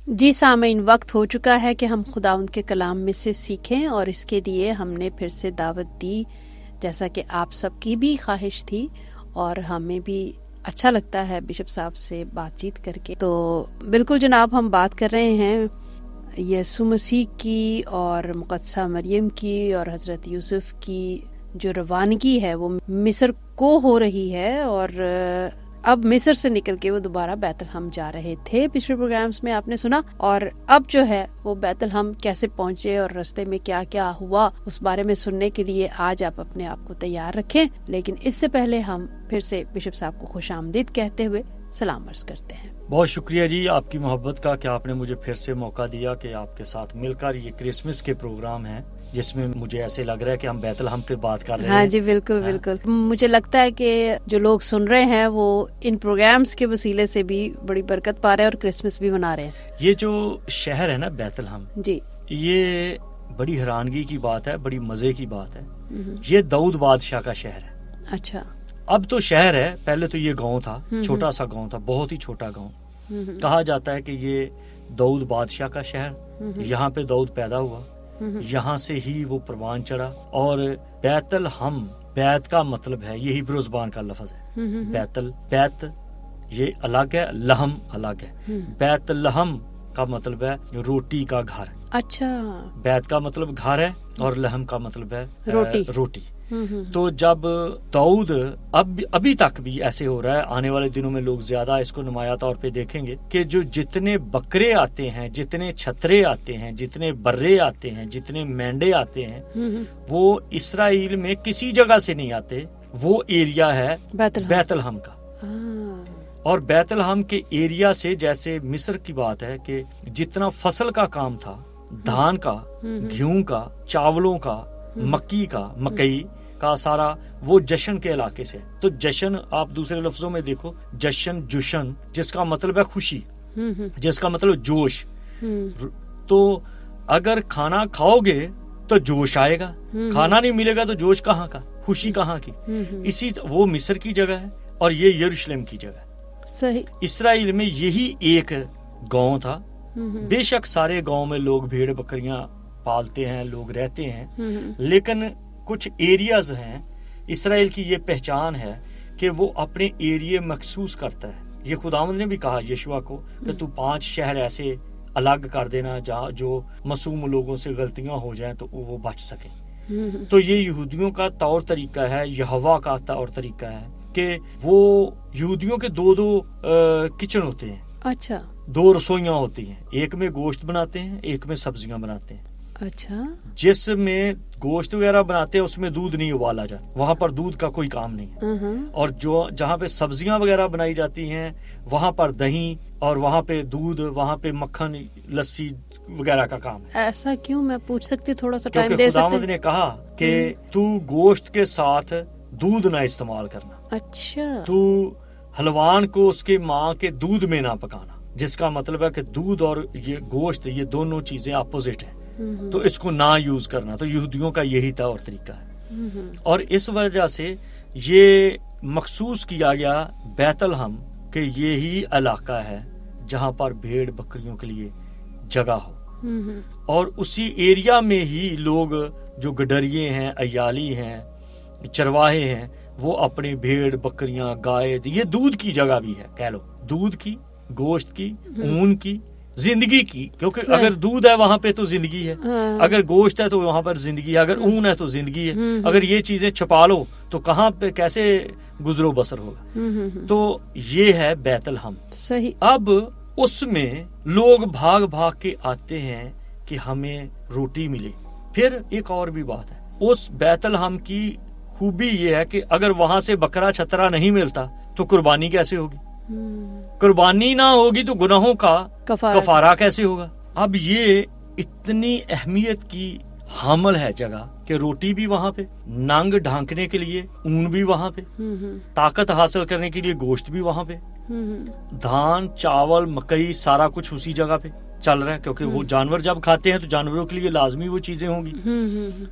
جی سامعین، وقت ہو چکا ہے کہ ہم خداوند کے کلام میں سے سیکھیں، اور اس کے لیے ہم نے پھر سے دعوت دی، جیسا کہ آپ سب کی بھی خواہش تھی اور ہمیں بھی اچھا لگتا ہے بشپ صاحب سے بات چیت کر کے۔ تو بالکل جناب، ہم بات کر رہے ہیں یسوع مسیح کی اور مقدسہ مریم کی اور حضرت یوسف کی جو روانگی ہے وہ مصر کو ہو رہی ہے، اور اب مصر سے نکل کے وہ دوبارہ بیت الحم جا رہے تھے۔ پچھلے پروگرامز میں آپ نے سنا، اور اب جو ہے وہ بیت الحم کیسے پہنچے اور رستے میں کیا کیا ہوا اس بارے میں سننے کے لیے آج آپ اپنے آپ کو تیار رکھیں۔ لیکن اس سے پہلے ہم پھر سے بشپ صاحب کو خوش آمدید کہتے ہوئے سلام عرض کرتے ہیں۔ بہت شکریہ جی آپ کی محبت کا کہ آپ نے مجھے پھر سے موقع دیا کہ آپ کے ساتھ مل کر یہ کرسمس کے پروگرام ہیں، جس میں مجھے ایسے لگ رہا ہے کہ ہم بیت الحم پہ بات کر رہے ہیں۔ ہاں جی، بالکل بالکل۔ مجھے لگتا ہے کہ جو لوگ سن رہے ہیں وہ ان پروگرامز کے وسیلے سے بھی بڑی برکت پا رہے ہیں اور کرسمس بھی منا رہے ہیں۔ یہ جو شہر ہے نا بیت الحم، جی، یہ بڑی حیرانگی کی بات ہے، بڑی مزے کی بات ہے۔ یہ داؤد بادشاہ کا شہر ہے۔ اچھا، اب تو شہر ہے، پہلے تو یہ گاؤں تھا، چھوٹا سا گاؤں تھا، بہت ہی چھوٹا گاؤں۔ کہا جاتا ہے کہ یہ داؤد بادشاہ کا شہر، یہاں پہ داؤد پیدا ہوا، یہاں سے ہی وہ پروان چڑھا۔ اور بیت الحم، بیت کا مطلب ہے، یہ ہیبرو زبان کا لفظ ہے، بیت یہ الگ ہے، لحم الگ ہے۔ بیت لحم کا مطلب ہے روٹی کا گھر۔ اچھا، بیت کا مطلب گھر ہے اور لحم کا مطلب ہے روٹی۔ تو جب داؤد ابھی تک بھی ایسے ہو رہا ہے، آنے والے دنوں میں لوگ زیادہ اس کو نمایاں طور پہ دیکھیں گے کہ جو جتنے بکرے آتے ہیں، جتنے چھترے آتے ہیں، جتنے برے آتے ہیں، جتنے مینڈے آتے ہیں، وہ اسرائیل میں کسی جگہ سے نہیں آتے، وہ ایریا ہے بیت الحم کا۔ اور بیت الحم کے ایریا سے، جیسے مصر کی بات ہے کہ جتنا فصل کا کام تھا، دھان کا، گیہوں کا، چاولوں کا، مکئی کا، سارا وہ جشن کے علاقے سے۔ تو جشن آپ دوسرے لفظوں میں دیکھو، جشن جس کا مطلب ہے خوشی، جس کا مطلب جوش۔ تو اگر کھانا کھاؤ گے تو جوش آئے گا، کھانا نہیں ملے گا تو جوش کہاں کا، خوشی کہاں کی؟ اسی وہ مصر کی جگہ ہے اور یہ یروشلم کی جگہ ہے۔ صحیح۔ اسرائیل میں یہی ایک گاؤں تھا۔ بے شک سارے گاؤں میں لوگ بھیڑ بکریاں پالتے ہیں، لوگ رہتے ہیں، لیکن کچھ ایریاز ہیں، اسرائیل کی یہ پہچان ہے کہ وہ اپنے ایریے مخصوص کرتا ہے۔ یہ خداوند نے بھی کہا یشوع کو کہ تو 5 شہر ایسے الگ کر دینا جہاں جو معصوم لوگوں سے غلطیاں ہو جائیں تو وہ بچ سکیں۔ تو یہ یہودیوں کا طور طریقہ ہے، یہوہ کا طور طریقہ ہے کہ وہ یہودیوں کے 2 کچن ہوتے ہیں۔ اچھا، 2 رسوئیاں ہوتی ہیں، ایک میں گوشت بناتے ہیں، ایک میں سبزیاں بناتے ہیں۔ اچھا، جس میں گوشت وغیرہ بناتے ہیں اس میں دودھ نہیں ابالا جاتا، وہاں پر دودھ کا کوئی کام نہیں ہے۔ اور جہاں پہ سبزیاں وغیرہ بنائی جاتی ہیں وہاں پر دہی، اور وہاں پہ دودھ، وہاں پہ مکھن، لسی وغیرہ کا کام ہے۔ ایسا کیوں؟ میں پوچھ سکتی، تھوڑا سا ٹائم کیونکہ دے سکتے؟ خداوند نے کہا کہ تو گوشت کے ساتھ دودھ نہ استعمال کرنا۔ اچھا، تو حلوان کو اس کے ماں کے دودھ میں نہ پکانا، جس کا مطلب ہے کہ دودھ اور یہ گوشت، یہ دونوں چیزیں اپوزٹ ہیں، تو اس کو نہ یوز کرنا۔ تو یہودیوں کا یہی طور طریقہ ہے، اور اس وجہ سے یہ مخصوص کیا گیا بیت الحم کہ یہی علاقہ ہے جہاں پر بھیڑ بکریوں کے لیے جگہ ہو، اور اسی ایریا میں ہی لوگ جو گڈریے ہیں، ایالی ہیں، چرواہے ہیں، وہ اپنے بھیڑ بکریاں، گائے، یہ دودھ کی جگہ بھی ہے، کہہ لو دودھ کی، گوشت کی، اون کی، زندگی کی، کیونکہ اگر دودھ ہے وہاں پہ تو زندگی ہے، اگر گوشت ہے تو وہاں پر زندگی ہے، اگر اون ہے تو زندگی ہے۔ اگر یہ چیزیں چھپا لو تو کہاں پہ کیسے گزرو بسر ہوگا؟ تو یہ ہے بیت الحم۔ صحیح۔ اب اس میں لوگ بھاگ بھاگ کے آتے ہیں کہ ہمیں روٹی ملے۔ پھر ایک اور بھی بات ہے، اس بیت الحم کی خوبی یہ ہے کہ اگر وہاں سے بکرا چھترا نہیں ملتا تو قربانی کیسے ہوگی؟ قربانی نہ ہوگی تو گناہوں کا کفارہ کیسے ہوگا؟ اب یہ اتنی اہمیت کی حامل ہے جگہ کہ روٹی بھی وہاں پہ، ننگ ڈھانکنے کے لیے اون بھی وہاں پہ، طاقت حاصل کرنے کے لیے گوشت بھی وہاں پہ، دھان، چاول، مکئی، سارا کچھ اسی جگہ پہ چل رہا ہے، کیونکہ وہ جانور جب کھاتے ہیں تو جانوروں کے لیے لازمی وہ چیزیں ہوں گی۔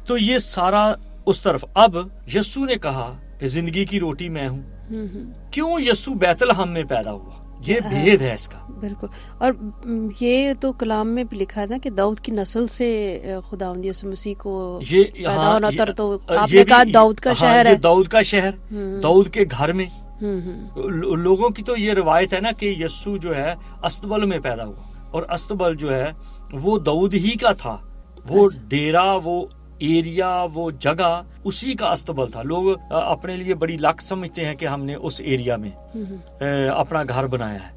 تو یہ سارا اس طرف۔ اب یسوع نے کہا کہ زندگی کی روٹی میں ہوں۔ کیوں یسوع بیت الحم میں پیدا ہوا؟ یہ بھید ہے اس کا. بالکل. اور یہ تو کلام میں بھی لکھا ہے نا کہ داؤد کی نسل سے خداوند یسوع مسیح کو پیدا ہونا تھا. تو آپ نے کہا داؤد کا شہر ہے, داؤد کا شہر, داؤد کے گھر میں. لوگوں کی تو یہ روایت ہے نا کہ یسوع جو ہے استبل میں پیدا ہوا, اور استبل جو ہے وہ داؤد ہی کا تھا. وہ ڈیرا, وہ ایریا, وہ جگہ اسی کا استبل تھا. لوگ اپنے لیے بڑی لک سمجھتے ہیں کہ ہم نے اس ایریا میں اپنا گھر بنایا ہے.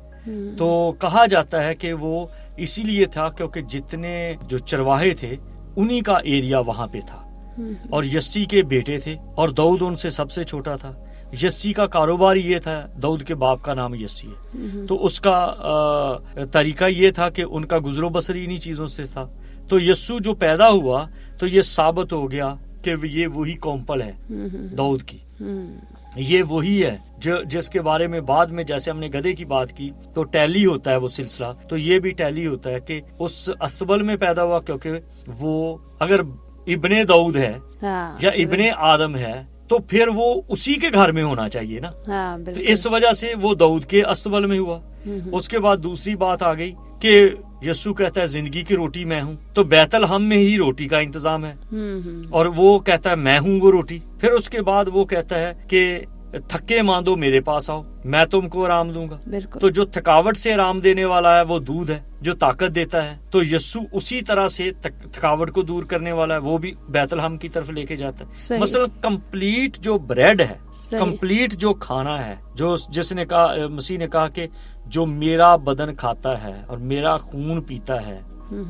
تو کہا جاتا ہے کہ وہ اسی لیے تھا کیونکہ جتنے جو چرواہے تھے انہی کا ایریا وہاں پہ تھا, اور یسی کے بیٹے تھے, اور داؤد ان سے سب سے چھوٹا تھا. یسی کا کاروبار یہ تھا, داؤد کے باپ کا نام یسی ہے, تو اس کا طریقہ یہ تھا کہ ان کا گزر و بسر انہی چیزوں سے تھا. تو یسوع جو پیدا ہوا تو یہ ثابت ہو گیا کہ یہ وہی کومپل ہے داؤد کی. یہ وہی ہے جس کے بارے میں بعد میں جیسے ہم نے گدھے کی بات کی تو ٹیلی ہوتا ہے وہ سلسلہ, تو یہ بھی ٹیلی ہوتا ہے کہ اس استبل میں پیدا ہوا, کیونکہ وہ اگر ابن داؤد ہے یا ابن آدم ہے تو پھر وہ اسی کے گھر میں ہونا چاہیے نا. تو اس وجہ سے وہ داؤد کے استبل میں ہوا. اس کے بعد دوسری بات آ گئی کہ یسوع کہتا ہے زندگی کی روٹی میں ہوں, تو بیت الحم میں ہی روٹی کا انتظام ہے, اور وہ کہتا ہے میں ہوں وہ روٹی. پھر اس کے بعد وہ کہتا ہے کہ تھکے ماندو میرے پاس آؤ, میں تم کو آرام دوں گا. تو جو تھکاوٹ سے آرام دینے والا ہے وہ دودھ ہے جو طاقت دیتا ہے. تو یسوع اسی طرح سے تھکاوٹ کو دور کرنے والا ہے, وہ بھی بیت الحم کی طرف لے کے جاتا ہے. مثلا کمپلیٹ جو بریڈ ہے, کمپلیٹ جو کھانا ہے, جو جس نے کہا, مسیح نے کہا کہ جو میرا بدن کھاتا ہے اور میرا خون پیتا ہے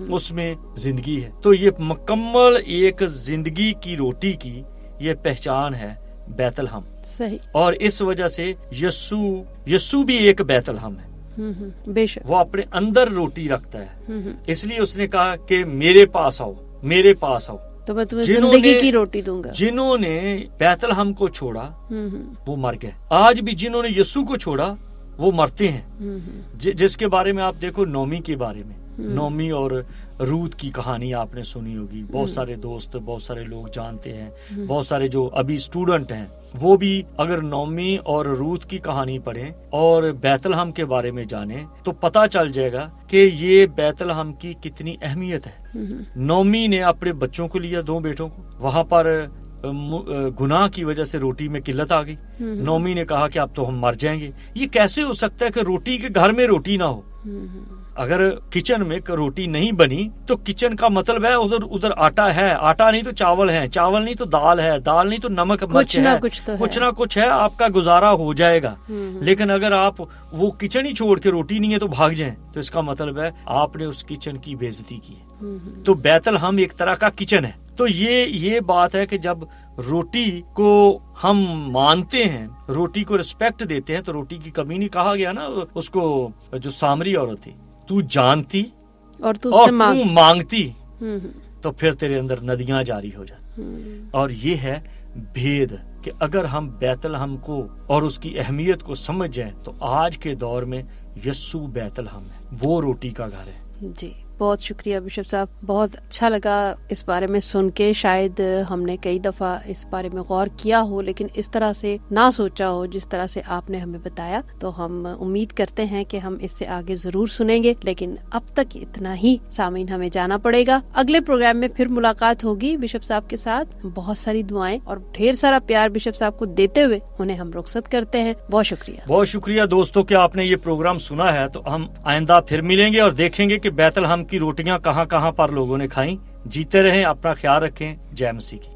اس میں زندگی ہے. تو یہ مکمل ایک زندگی کی روٹی کی یہ پہچان ہے بیت الحم. صحیح. اور اس وجہ سے یسوع بھی ایک بیت الحم ہے, بے شک. وہ اپنے اندر روٹی رکھتا ہے, اس لیے اس نے کہا کہ میرے پاس آؤ, میرے پاس آؤ, تو میں تمہیں زندگی کی روٹی دوں گا. جنہوں نے بیت الحم کو چھوڑا وہ مر گئے. آج بھی جنہوں نے یسوع کو چھوڑا وہ مرتے ہیں. جس کے بارے میں آپ دیکھو, نومی کے بارے میں, نومی اور روت کی کہانی آپ نے سنی ہوگی. بہت سارے دوست, بہت سارے لوگ جانتے ہیں, بہت سارے جو ابھی اسٹوڈنٹ ہیں وہ بھی اگر نومی اور روت کی کہانی پڑھیں اور بیت الحم کے بارے میں جانیں تو پتا چل جائے گا کہ یہ بیت الحم کی کتنی اہمیت ہے. نومی نے اپنے بچوں کو لیا, 2 بیٹوں کو, وہاں پر گناہ کی وجہ سے روٹی میں قلت آ گئی. نومی نے کہا کہ اب تو ہم مر جائیں گے. یہ کیسے ہو سکتا ہے کہ روٹی کے گھر میں روٹی نہ ہو؟ اگر کچن میں روٹی نہیں بنی تو کچن کا مطلب ہے ادھر آٹا ہے, آٹا نہیں تو چاول ہے, چاول نہیں تو دال ہے, دال نہیں تو نمک مرچ ہے, کچھ نہ کچھ ہے, آپ کا گزارا ہو جائے گا. لیکن اگر آپ وہ کچن ہی چھوڑ کے روٹی نہیں ہے تو بھاگ جائیں تو اس کا مطلب ہے آپ نے اس کچن کی بے عزتی کی. تو بیت الحم ایک طرح کا کچن ہے. تو یہ بات ہے کہ جب روٹی کو ہم مانتے ہیں, روٹی کو رسپیکٹ دیتے ہیں, تو روٹی کی کمی نہیں. کہا گیا نا اس کو, جو سامری عورت تھی, تو جانتی اور تو مانگتی تو پھر تیرے اندر ندیاں جاری ہو جاتی. اور یہ ہے بھید کہ اگر ہم بیت الحم کو اور اس کی اہمیت کو سمجھ جائیں تو آج کے دور میں یسوع بیت الحم ہے, وہ روٹی کا گھر ہے. جی, بہت شکریہ بشپ صاحب, بہت اچھا لگا اس بارے میں سن کے. شاید ہم نے کئی دفعہ اس بارے میں غور کیا ہو لیکن اس طرح سے نہ سوچا ہو جس طرح سے آپ نے ہمیں بتایا. تو ہم امید کرتے ہیں کہ ہم اس سے آگے ضرور سنیں گے, لیکن اب تک اتنا ہی. سامعین, ہمیں جانا پڑے گا. اگلے پروگرام میں پھر ملاقات ہوگی بشپ صاحب کے ساتھ. بہت ساری دعائیں اور ڈھیر سارا پیار بشپ صاحب کو دیتے ہوئے انہیں ہم رخصت کرتے ہیں. بہت شکریہ. بہت شکریہ دوستوں کہ آپ نے یہ پروگرام سنا ہے. تو ہم آئندہ پھر ملیں گے اور دیکھیں گے کہ بیت الحم کی روٹیاں کہاں کہاں پر لوگوں نے کھائیں. جیتے رہیں, اپنا خیال رکھیں. جے مسیح کی.